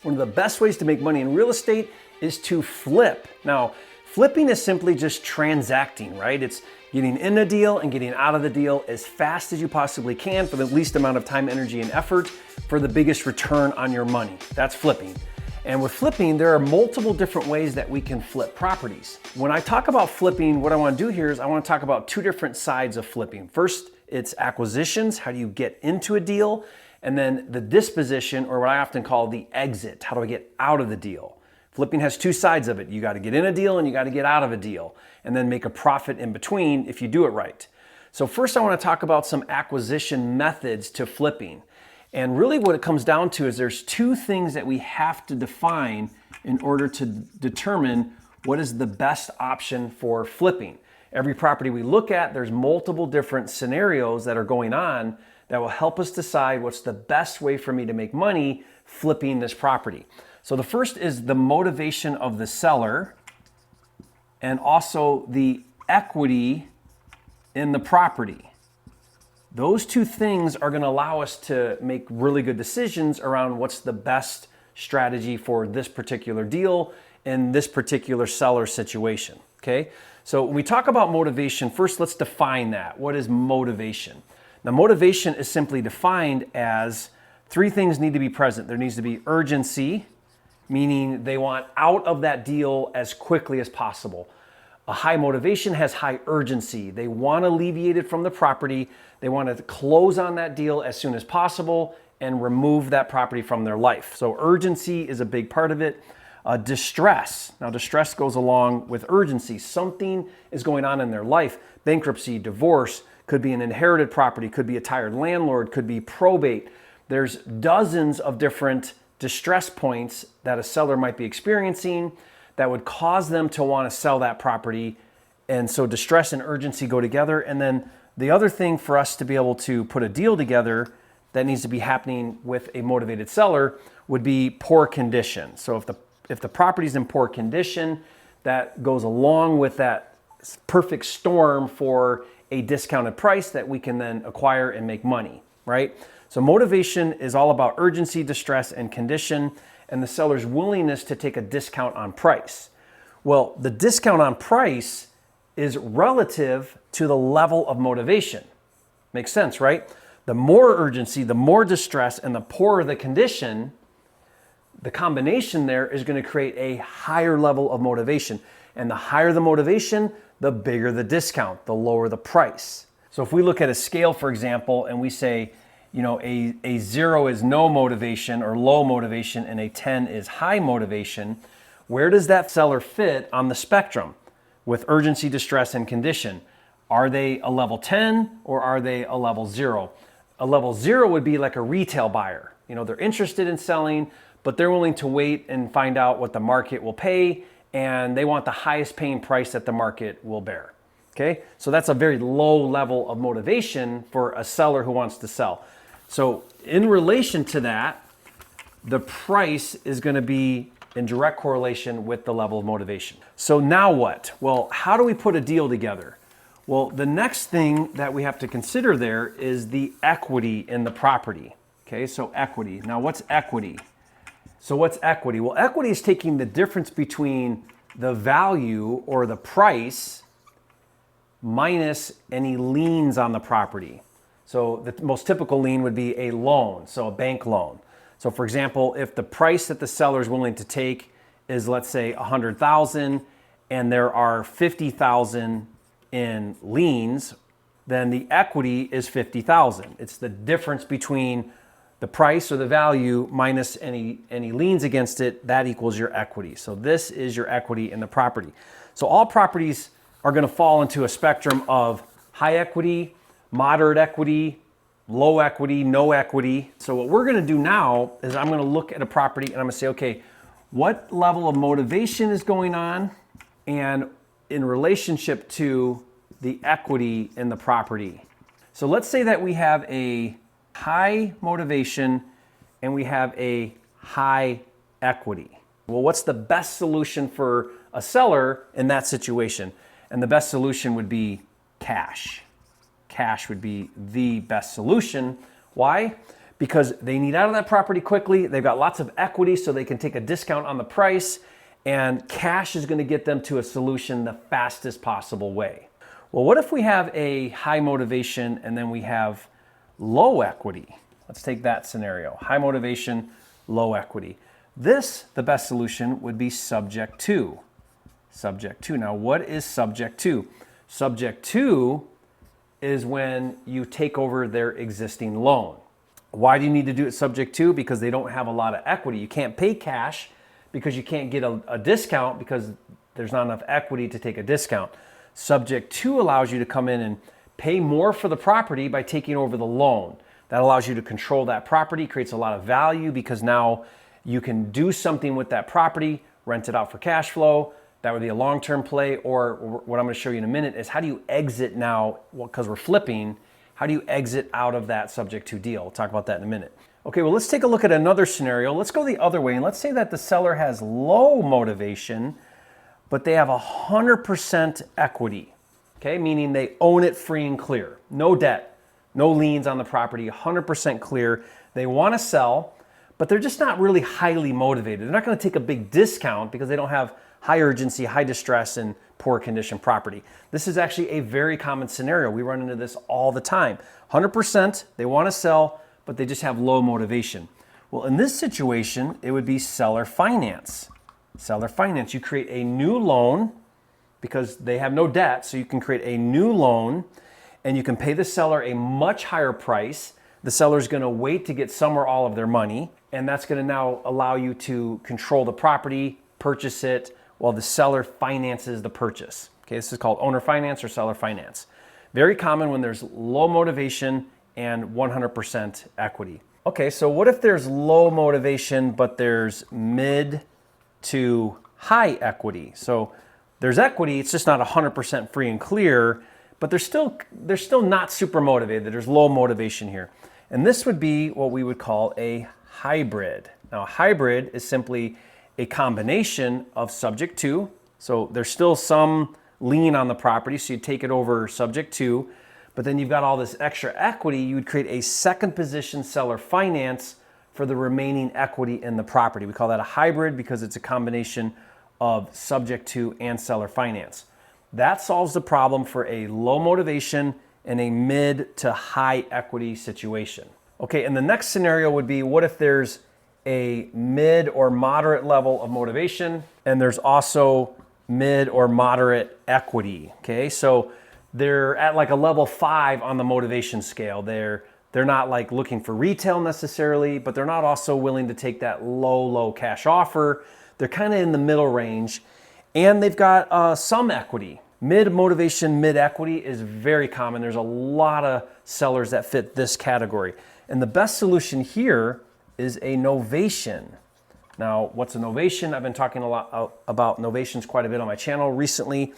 One of the best ways to make money in real estate is to flip. Now, flipping is simply just transacting, right? It's getting in a deal and getting out of the deal as fast as you possibly can for the least amount of time, energy, and effort for the biggest return on your money. That's flipping. And with flipping, there are multiple different ways that we can flip properties. When I talk about flipping, what I want to do here is I want to talk about two different sides of flipping. First, it's acquisitions. How do you get into a deal? And then the disposition, or what I often call the exit. How do I get out of the deal? Flipping has two sides of it. You got to get in a deal and you got to get out of a deal and then make a profit in between if you do it right. So first I want to talk about some acquisition methods to flipping. And really what it comes down to is there's two things that we have to define in order to determine what is the best option for flipping. Every property we look at, there's multiple different scenarios that are going on that will help us decide what's the best way for me to make money flipping this property. So the first is the motivation of the seller and also the equity in the property. Those two things are going to allow us to make really good decisions around what's the best strategy for this particular deal in this particular seller situation. Okay? So when we talk about motivation, first let's define that. What is motivation? Now, motivation is simply defined as three things need to be present. There needs to be urgency, meaning they want out of that deal as quickly as possible. A high motivation has high urgency. They want to alleviate it from the property. They want to close on that deal as soon as possible and remove that property from their life. So urgency is a big part of it. Distress. Now, distress goes along with urgency. Something is going on in their life. Bankruptcy, divorce, could be an inherited property, could be a tired landlord, could be probate. There's dozens of different distress points that a seller might be experiencing that would cause them to want to sell that property. And so distress and urgency go together. And then the other thing for us to be able to put a deal together that needs to be happening with a motivated seller would be poor condition. So if the property's in poor condition, that goes along with that perfect storm for a discounted price that we can then acquire and make money, right? So motivation is all about urgency, distress, and condition, and the seller's willingness to take a discount on price. Well, the discount on price is relative to the level of motivation. Makes sense, right? The more urgency, the more distress, and the poorer the condition, the combination there is going to create a higher level of motivation. And the higher the motivation, the bigger the discount, the lower the price. So if we look at a scale, for example, and we say, you know, a 0 is no motivation or low motivation and a 10 is high motivation, where does that seller fit on the spectrum with urgency, distress, and condition? Are they a level 10 or are they a level 0? A level 0 would be like a retail buyer. You know, they're interested in selling, but they're willing to wait and find out what the market will pay, and they want the highest paying price that the market will bear. Okay, so that's a very low level of motivation for a seller who wants to sell. So in relation to that, the price is going to be in direct correlation with the level of motivation. So now what? Well, how do we put a deal together? Well, the next thing that we have to consider there is the equity in the property. Okay, so equity. Now what's equity? So what's equity? Well, equity is taking the difference between the value or the price minus any liens on the property. So the most typical lien would be a loan, so a bank loan. So for example, if the price that the seller is willing to take is, let's say, $100,000 and there are $50,000 in liens, then the equity is $50,000. It's the difference between the price or the value minus any liens against it, that equals your equity. So this is your equity in the property. So all properties are going to fall into a spectrum of high equity, moderate equity, low equity, no equity. So what we're going to do now is I'm going to look at a property and I'm going to say, okay, what level of motivation is going on and in relationship to the equity in the property. So let's say that we have a high motivation and we have a high equity. Well, what's the best solution for a seller in that situation? And the best solution would be cash. Cash would be the best solution. Why? because they need out of that property quickly. They've got lots of equity, so they can take a discount on the price, and cash is going to get them to a solution the fastest possible way. Well, what if we have a high motivation and then we have low equity? Let's take that scenario. High motivation, low equity. The best solution would be subject to. Subject to. Now, what is subject to? Subject to is when you take over their existing loan. Why do you need to do it subject to? Because they don't have a lot of equity. You can't pay cash because you can't get a discount because there's not enough equity to take a discount. Subject to allows you to come in and pay more for the property by taking over the loan. That allows you to control that property, creates a lot of value because now you can do something with that property, rent it out for cash flow. That would be a long-term play, or what I'm going to show you in a minute is how do you exit now, because we're flipping, how do you exit out of that subject to deal? We'll talk about that in a minute. Okay, well, let's take a look at another scenario. Let's go the other way, and let's say that the seller has low motivation, but they have 100% equity, okay? Meaning they own it free and clear. No debt, no liens on the property, 100% clear. They want to sell, but they're just not really highly motivated. They're not going to take a big discount because they don't have high urgency, high distress, and poor condition property. This is actually a very common scenario. We run into this all the time. 100%, they want to sell, but they just have low motivation. Well, in this situation, it would be seller finance. Seller finance, you create a new loan because they have no debt, so you can create a new loan and you can pay the seller a much higher price. The seller's going to wait to get some or all of their money, and that's going to now allow you to control the property, purchase it, while the seller finances the purchase. Okay, this is called owner finance or seller finance. Very common when there's low motivation and 100% equity. Okay, so what if there's low motivation, but there's mid to high equity? So there's equity, it's just not 100% free and clear, but they're still not super motivated. There's low motivation here. And this would be what we would call a hybrid. Now, a hybrid is simply a combination of subject to, so there's still some lien on the property, so you take it over subject to, but then you've got all this extra equity. You would create a second position seller finance for the remaining equity in the property. We call that a hybrid because it's a combination of subject to and seller finance. That solves the problem for a low motivation and a mid to high equity situation. Okay, and the next scenario would be, what if there's a mid or moderate level of motivation and there's also mid or moderate equity? Okay, so they're at like a level 5 on the motivation scale. They're not like looking for retail necessarily, but they're not also willing to take that low cash offer. They're kind of in the middle range, and they've got some equity. Mid motivation, mid equity is very common. There's a lot of sellers that fit this category. And the best solution here is a novation. Now, what's a novation? I've been talking a lot about novations quite a bit on my channel recently.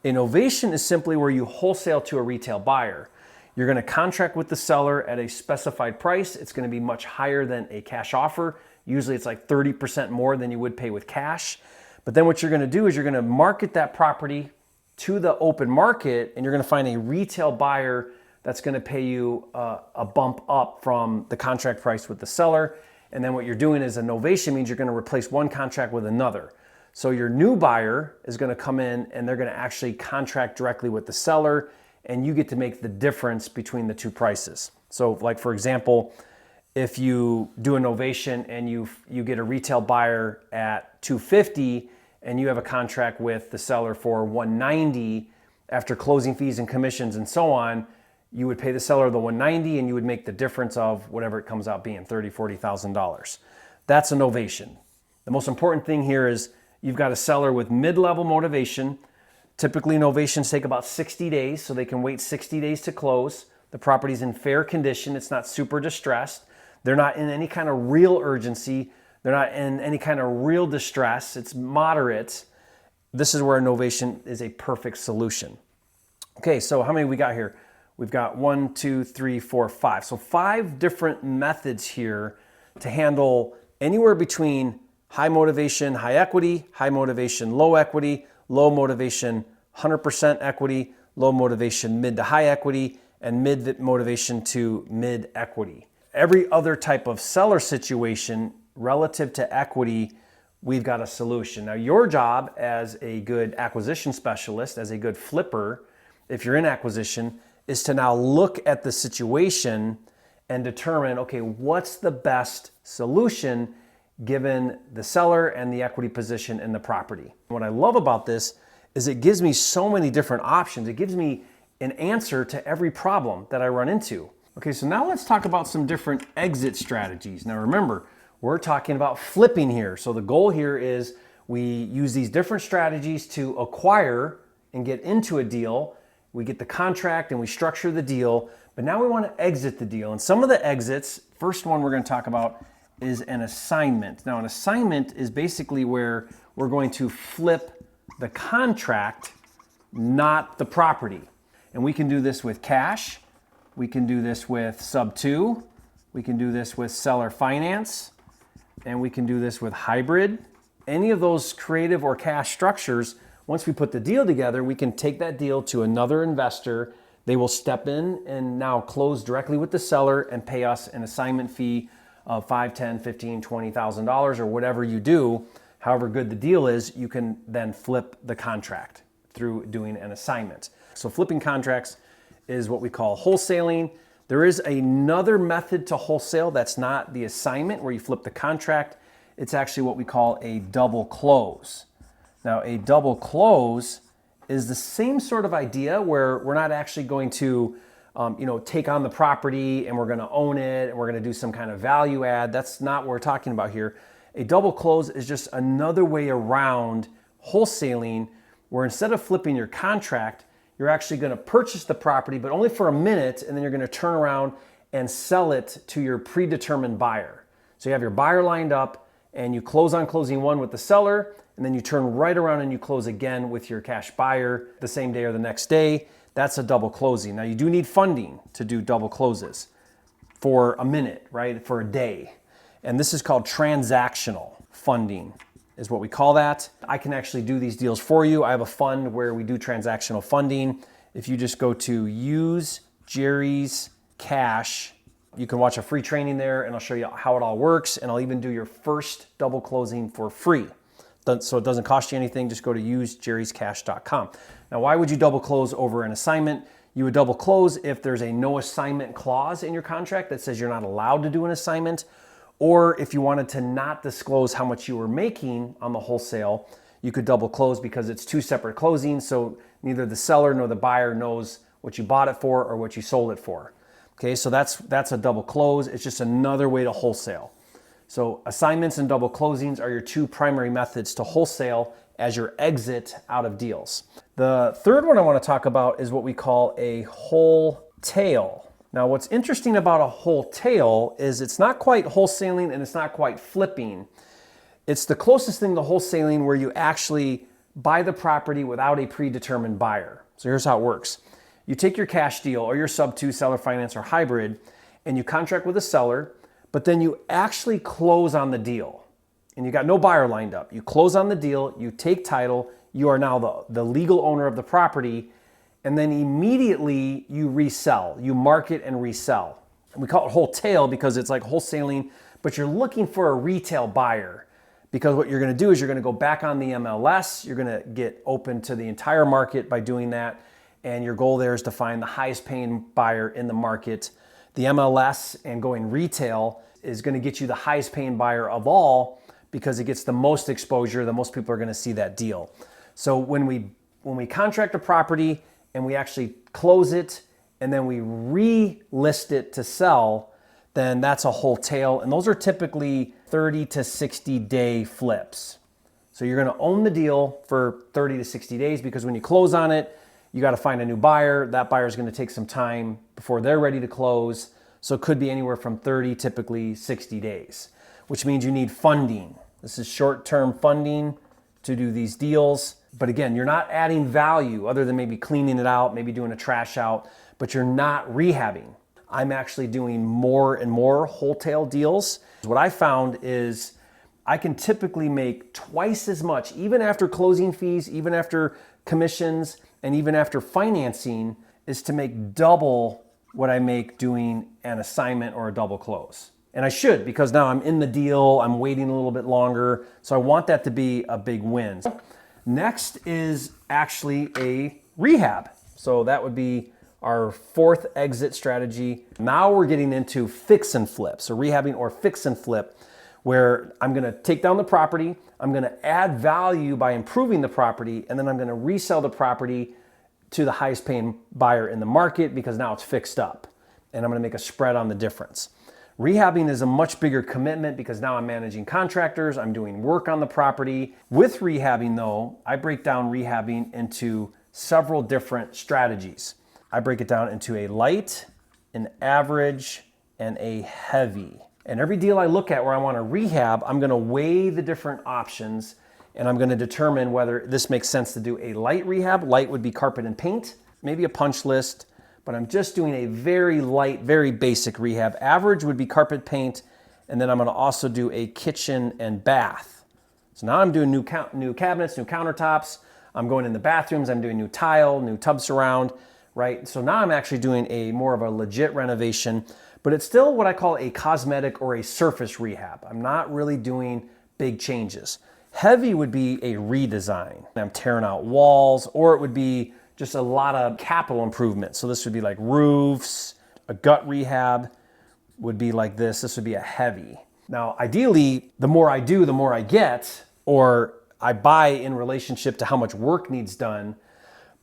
A novation is simply where you wholesale to a retail buyer. You're going to contract with the seller at a specified price. It's going to be much higher than a cash offer. Usually it's like 30% more than you would pay with cash. But then what you're going to do is you're going to market that property to the open market, and you're going to find a retail buyer that's going to pay you a bump up from the contract price with the seller. And then what you're doing is a novation means you're going to replace one contract with another. So your new buyer is going to come in and they're going to actually contract directly with the seller, and you get to make the difference between the two prices. So like, for example, if you do a novation and you get a retail buyer at $250 and you have a contract with the seller for $190 after closing fees and commissions and so on, you would pay the seller the $190 and you would make the difference of whatever it comes out being, $30,000, $40,000. That's a novation. The most important thing here is you've got a seller with mid-level motivation. Typically novations take about 60 days, so they can wait 60 days to close. The property's in fair condition. It's not super distressed. They're not in any kind of real urgency. They're not in any kind of real distress. It's moderate. This is where a novation is a perfect solution. Okay, so how many we got here? We've got 1, 2, 3, 4, 5. So 5 different methods here to handle anywhere between high motivation, high equity, high motivation, low equity, low motivation, 100% equity, low motivation, mid to high equity, and mid motivation to mid equity. every other type of seller situation relative to equity, we've got a solution. Now, your job as a good acquisition specialist, as a good flipper, if you're in acquisition, is to now look at the situation and determine, okay, what's the best solution given the seller and the equity position in the property. What I love about this is it gives me so many different options. It gives me an answer to every problem that I run into. Okay, so now let's talk about some different exit strategies. Now remember, we're talking about flipping here. So the goal here is we use these different strategies to acquire and get into a deal. We get the contract and we structure the deal, but now we want to exit the deal. And some of the exits, first one we're going to talk about is an assignment. Now an assignment is basically where we're going to flip the contract, not the property. And we can do this with cash. We can do this with sub 2. We can do this with seller finance. And we can do this with hybrid. Any of those creative or cash structures, once we put the deal together, we can take that deal to another investor. They will step in and now close directly with the seller and pay us an assignment fee of $5, $10, $15, $20,000 or whatever you do. However good the deal is, you can then flip the contract through doing an assignment. So flipping contracts is what we call wholesaling. There is another method to wholesale that's not the assignment where you flip the contract. It's actually what we call a double close. Now a double close is the same sort of idea where we're not actually going to take on the property and we're going to own it and we're going to do some kind of value add. That's not what we're talking about here. A double close is just another way around wholesaling where instead of flipping your contract, you're actually going to purchase the property, but only for a minute, and then you're going to turn around and sell it to your predetermined buyer. So you have your buyer lined up and you close on closing one with the seller, and then you turn right around and you close again with your cash buyer the same day or the next day. That's a double closing. Now you do need funding to do double closes for a minute, right? For a day. And this is called transactional funding is what we call that. I can actually do these deals for you. I have a fund where we do transactional funding. If you just go to Use Jerry's Cash, you can watch a free training there and I'll show you how it all works. And I'll even do your first double closing for free. So it doesn't cost you anything. Just go to usejerryscash.com. Now, why would you double close over an assignment? You would double close if there's a no assignment clause in your contract that says you're not allowed to do an assignment, or if you wanted to not disclose how much you were making on the wholesale, you could double close because it's two separate closings. So neither the seller nor the buyer knows what you bought it for or what you sold it for. Okay, so that's a double close. It's just another way to wholesale. So assignments and double closings are your two primary methods to wholesale as your exit out of deals. The third one I want to talk about is what we call a wholesale. Now, what's interesting about a wholesale is it's not quite wholesaling and it's not quite flipping. It's the closest thing to wholesaling where you actually buy the property without a predetermined buyer. So here's how it works. You take your cash deal or your sub 2 seller finance or hybrid and you contract with a seller, but then you actually close on the deal and you got no buyer lined up. You close on the deal, you take title, you are now the legal owner of the property, and then immediately you resell, you market and resell. And we call it wholesale because it's like wholesaling, but you're looking for a retail buyer because what you're gonna do is you're gonna go back on the MLS, you're gonna get open to the entire market by doing that, and your goal there is to find the highest paying buyer in the market. The MLS and going retail is gonna get you the highest paying buyer of all because it gets the most exposure, the most people are gonna see that deal. So when we contract a property and we actually close it and then we relist it to sell, then that's a wholesale. And those are typically 30 to 60 day flips. So you're gonna own the deal for 30 to 60 days because when you close on it, you gotta find a new buyer. That buyer is gonna take some time before they're ready to close. So it could be anywhere from 30, typically 60 days, which means you need funding. This is short-term funding to do these deals. But again, you're not adding value other than maybe cleaning it out, maybe doing a trash out, but you're not rehabbing. I'm actually doing more and more wholesale deals. What I found is I can typically make twice as much, even after closing fees, even after commissions, and even after financing, is to make double what I make doing an assignment or a double close. And I should, because now I'm in the deal, I'm waiting a little bit longer. So I want that to be a big win. Next is actually a rehab. So that would be our fourth exit strategy. Now we're getting into fix and flip. So rehabbing or fix and flip, where I'm gonna take down the property, I'm gonna add value by improving the property, and then I'm gonna resell the property to the highest paying buyer in the market because now it's fixed up. And I'm gonna make a spread on the difference. Rehabbing is a much bigger commitment because now I'm managing contractors, I'm doing work on the property. With rehabbing though, I break down rehabbing into several different strategies. I break it down into a light, an average, and a heavy. And every deal I look at where I want to rehab, I'm going to weigh the different options and I'm going to determine whether this makes sense to do a light rehab. Light would be carpet and paint, maybe a punch list, but I'm just doing a very light, very basic rehab. Average would be carpet paint, and then I'm going to also do a kitchen and bath. So now I'm doing new cabinets, new countertops. I'm going in the bathrooms, I'm doing new tile, new tub surround, right? So now I'm actually doing a more of a legit renovation, but it's still what I call a cosmetic or a surface rehab. I'm not really doing big changes. Heavy would be a redesign. I'm tearing out walls, or it would be just a lot of capital improvements. So this would be like roofs, a gut rehab would be like this. This would be a heavy. Now, ideally, the more I do, the more I get, or I buy in relationship to how much work needs done,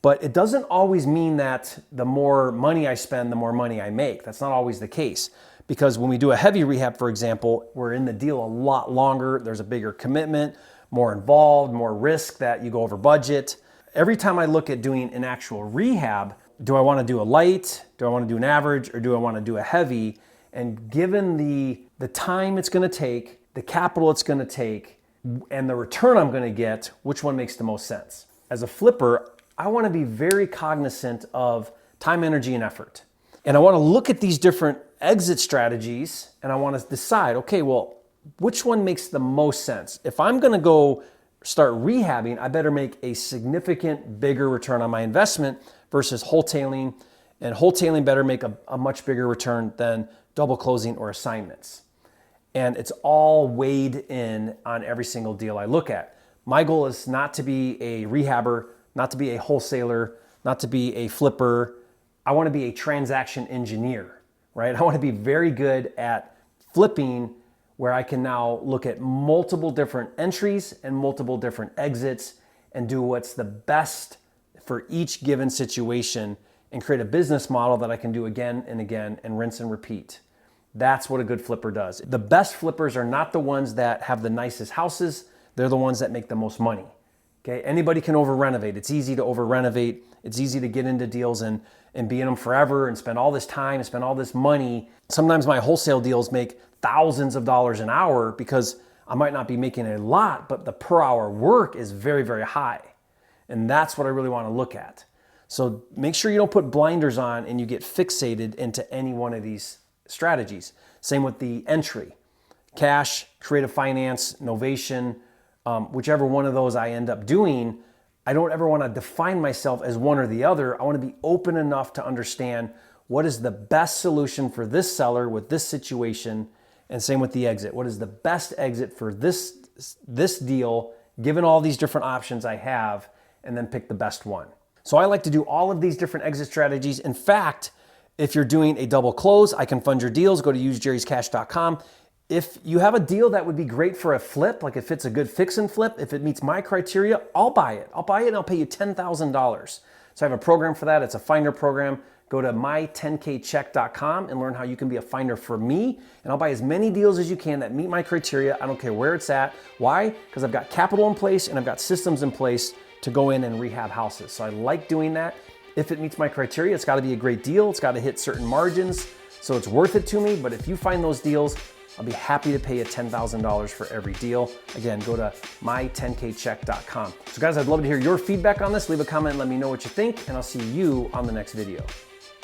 but it doesn't always mean that the more money I spend, the more money I make. That's not always the case, because when we do a heavy rehab, for example, we're in the deal a lot longer. There's a bigger commitment, more involved, more risk that you go over budget. Every time I look at doing an actual rehab, do I want to do a light? Do I want to do an average? Or do I want to do a heavy? And given the time it's going to take, the capital it's going to take, and the return I'm going to get, which one makes the most sense? As a flipper, I want to be very cognizant of time, energy, and effort. And I want to look at these different exit strategies and I want to decide, okay, well, which one makes the most sense? If I'm going to go start rehabbing, I better make a significant bigger return on my investment versus wholetailing, and wholetailing better make a much bigger return than double closing or assignments. And it's all weighed in on every single deal I look at. My goal is not to be a rehabber, not to be a wholesaler, not to be a flipper. I want to be a transaction engineer, right? I want to be very good at flipping, where I can now look at multiple different entries and multiple different exits and do what's the best for each given situation and create a business model that I can do again and again and rinse and repeat. That's what a good flipper does. The best flippers are not the ones that have the nicest houses. They're the ones that make the most money. Okay, anybody can over renovate. It's easy to over renovate. It's easy to get into deals and be in them forever and spend all this time and spend all this money. Sometimes my wholesale deals make thousands of dollars an hour because I might not be making a lot, but the per hour work is very, very high. And that's what I really want to look at. So make sure you don't put blinders on and you get fixated into any one of these strategies. Same with the entry. Cash, creative finance, novation, whichever one of those I end up doing, I don't ever want to define myself as one or the other. I want to be open enough to understand what is the best solution for this seller with this situation, and same with the exit. What is the best exit for this deal, given all these different options I have, and then pick the best one. So I like to do all of these different exit strategies. In fact, if you're doing a double close, I can fund your deals. Go to usejerryscash.com. If you have a deal that would be great for a flip, like if it's a good fix and flip, if it meets my criteria, I'll buy it. I'll buy it and I'll pay you $10,000. So I have a program for that. It's a finder program. Go to my10kcheck.com and learn how you can be a finder for me. And I'll buy as many deals as you can that meet my criteria. I don't care where it's at. Why? Because I've got capital in place and I've got systems in place to go in and rehab houses. So I like doing that. If it meets my criteria, it's got to be a great deal. It's got to hit certain margins, so it's worth it to me. But if you find those deals, I'll be happy to pay you $10,000 for every deal. Again, go to my10kcheck.com. So guys, I'd love to hear your feedback on this. Leave a comment and let me know what you think, and I'll see you on the next video.